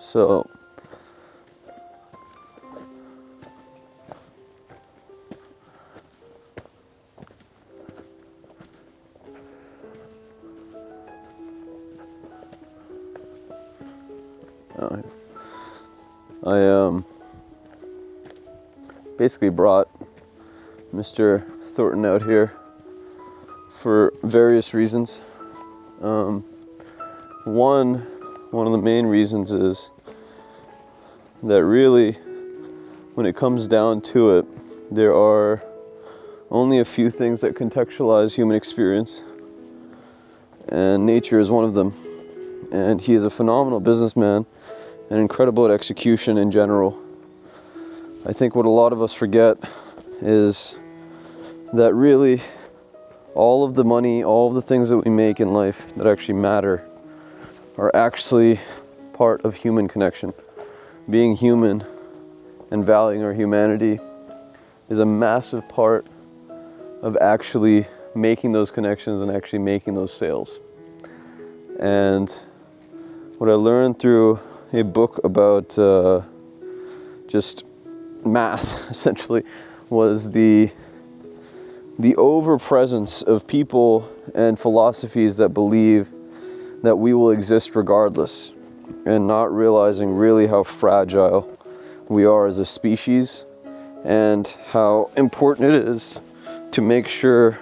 So I basically brought Mr. Thornton out here for various reasons. One of the main reasons is that really, when it comes down to it, there are only a few things that contextualize human experience, and nature is one of them. And he is a phenomenal businessman and incredible at execution in general. I think what a lot of us forget is that really all of the money, all of the things that we make in life that actually matter are actually part of human connection. Being human and valuing our humanity is a massive part of actually making those connections and actually making those sales. And what I learned through a book about just math, essentially, was the over-presence of people and philosophies that believe that we will exist regardless, and not realizing really how fragile we are as a species and how important it is to make sure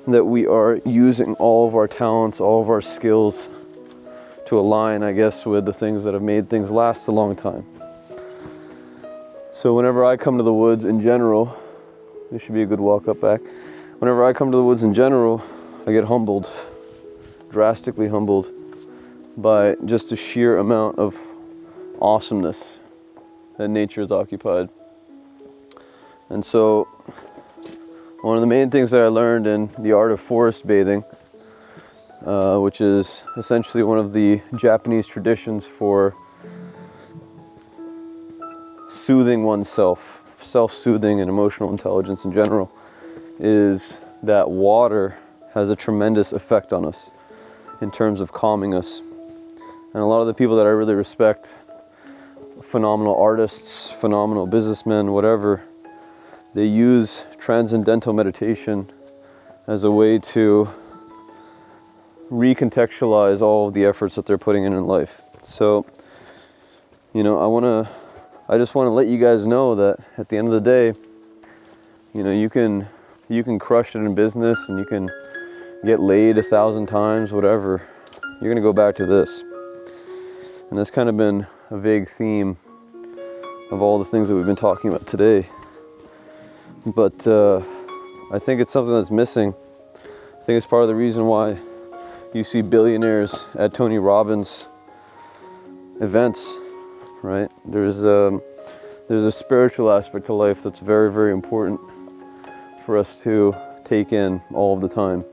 that we are using all of our talents, all of our skills to align, I guess, with the things that have made things last a long time. So whenever I come to the woods in general, this should be a good walk up back. Whenever I come to the woods in general, I get humbled, drastically humbled by just the sheer amount of awesomeness that nature has occupied. And so one of the main things that I learned in the art of forest bathing, which is essentially one of the Japanese traditions for soothing oneself, self-soothing and emotional intelligence in general, is that water has a tremendous effect on us in terms of calming us. And a lot of the people that I really respect, phenomenal artists, phenomenal businessmen, whatever, they use transcendental meditation as a way to recontextualize all of the efforts that they're putting in life. So, I just want to let you guys know that at the end of the day, you can crush it in business and you can get laid 1,000 times, whatever. You're going to go back to this. And that's kind of been a vague theme of all the things that we've been talking about today. But I think it's something that's missing. I think it's part of the reason why you see billionaires at Tony Robbins events, right? There's a spiritual aspect to life that's very, very important for us to take in all of the time.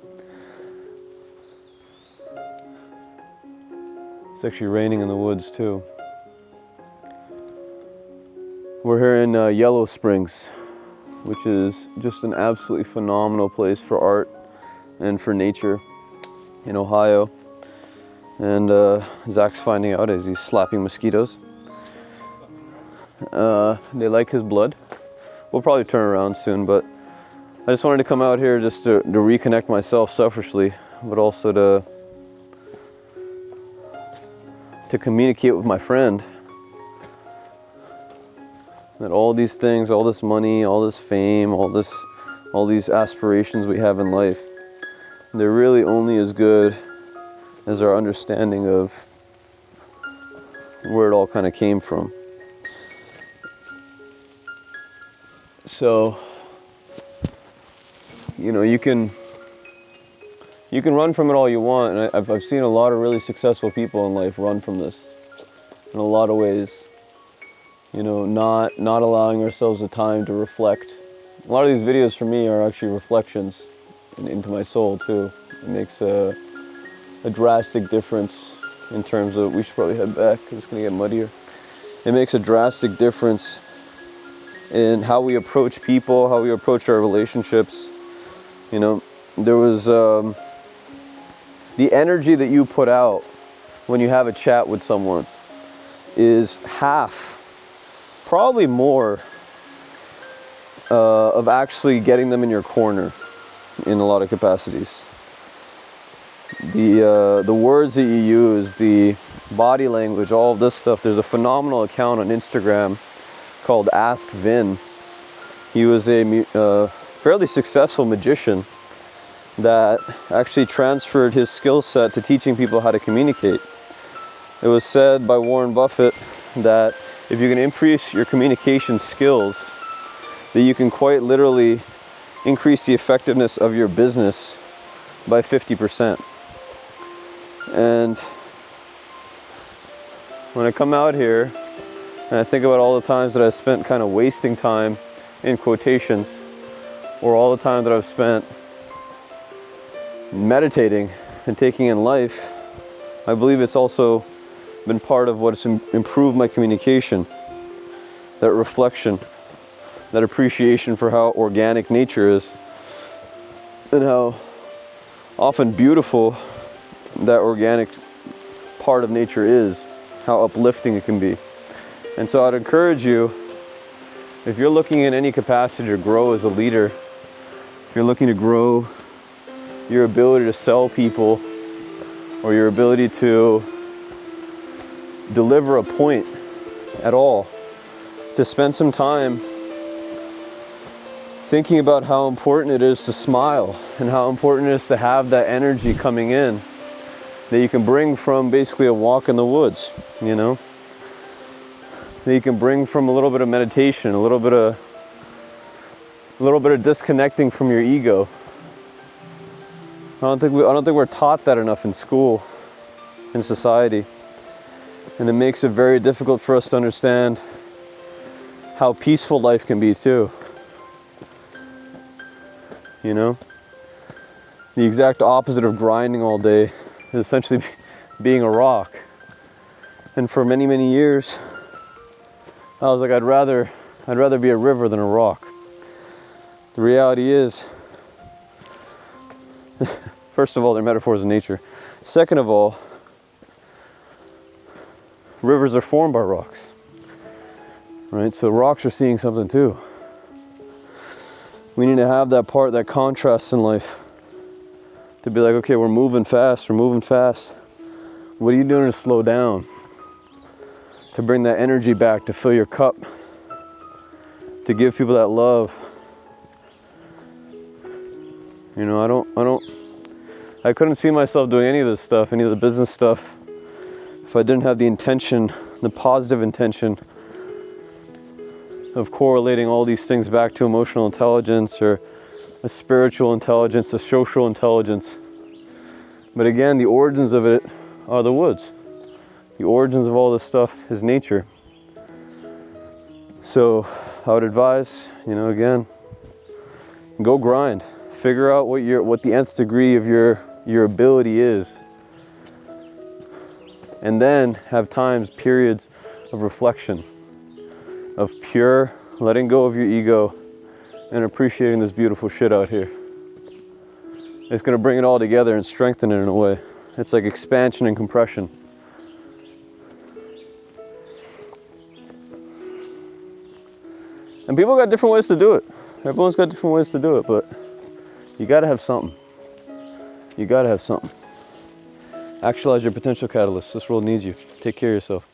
It's actually raining in the woods too. We're here in Yellow Springs, which is just an absolutely phenomenal place for art and for nature in Ohio. And Zach's finding out as he's slapping mosquitoes. They like his blood. We'll probably turn around soon, but I just wanted to come out here just to reconnect myself selfishly, but also to communicate with my friend that all these things, all this money, all this fame, all these aspirations we have in life, they're really only as good as our understanding of where it all kind of came from. So, you can run from it all you want, and I've seen a lot of really successful people in life run from this in a lot of ways. Not allowing ourselves the time to reflect. A lot of these videos for me are actually reflections into my soul too. It makes a drastic difference in terms of, we should probably head back because it's going to get muddier. It makes a drastic difference in how we approach people, how we approach our relationships. There was the energy that you put out when you have a chat with someone is half, probably more, of actually getting them in your corner in a lot of capacities. The words that you use, the body language, all of this stuff. There's a phenomenal account on Instagram called Ask Vin. He was a fairly successful magician that actually transferred his skill set to teaching people how to communicate. It was said by Warren Buffett that if you can increase your communication skills, that you can quite literally increase the effectiveness of your business by 50%. And when I come out here and I think about all the times that I've spent kind of wasting time in quotations, or all the time that I've spent meditating and taking in life, I believe it's also been part of what's improved my communication. That reflection, that appreciation for how organic nature is, and how often beautiful that organic part of nature is, how uplifting it can be. And so I'd encourage you, if you're looking in any capacity to grow as a leader, if you're looking to grow your ability to sell people, or your ability to deliver a point at all, to spend some time thinking about how important it is to smile, and how important it is to have that energy coming in that you can bring from basically a walk in the woods, you know? That you can bring from a little bit of meditation, a little bit of disconnecting from your ego. I don't think we're taught that enough in school, in society. And it makes it very difficult for us to understand how peaceful life can be too. You know? The exact opposite of grinding all day is essentially being a rock. And for many, many years, I was like, I'd rather be a river than a rock. The reality is, first of all, they're metaphors of nature. Second of all, rivers are formed by rocks, right? So rocks are seeing something too. We need to have that part, that contrast in life, to be like, okay, we're moving fast. What are you doing to slow down? To bring that energy back, to fill your cup, to give people that love. You know, I couldn't see myself doing any of this stuff, any of the business stuff, if I didn't have the intention, the positive intention of correlating all these things back to emotional intelligence, or a spiritual intelligence, a social intelligence. But again, the origins of it are the woods. The origins of all this stuff is nature. So I would advise, you know, again, go grind. Figure out what the nth degree of your ability is. And then have times, periods of reflection, of pure letting go of your ego and appreciating this beautiful shit out here. It's going to bring it all together and strengthen it in a way. It's like expansion and compression. And people got different ways to do it. Everyone's got different ways to do it, but you got to have something. You got to have something. Actualize your potential catalyst. This world needs you. Take care of yourself.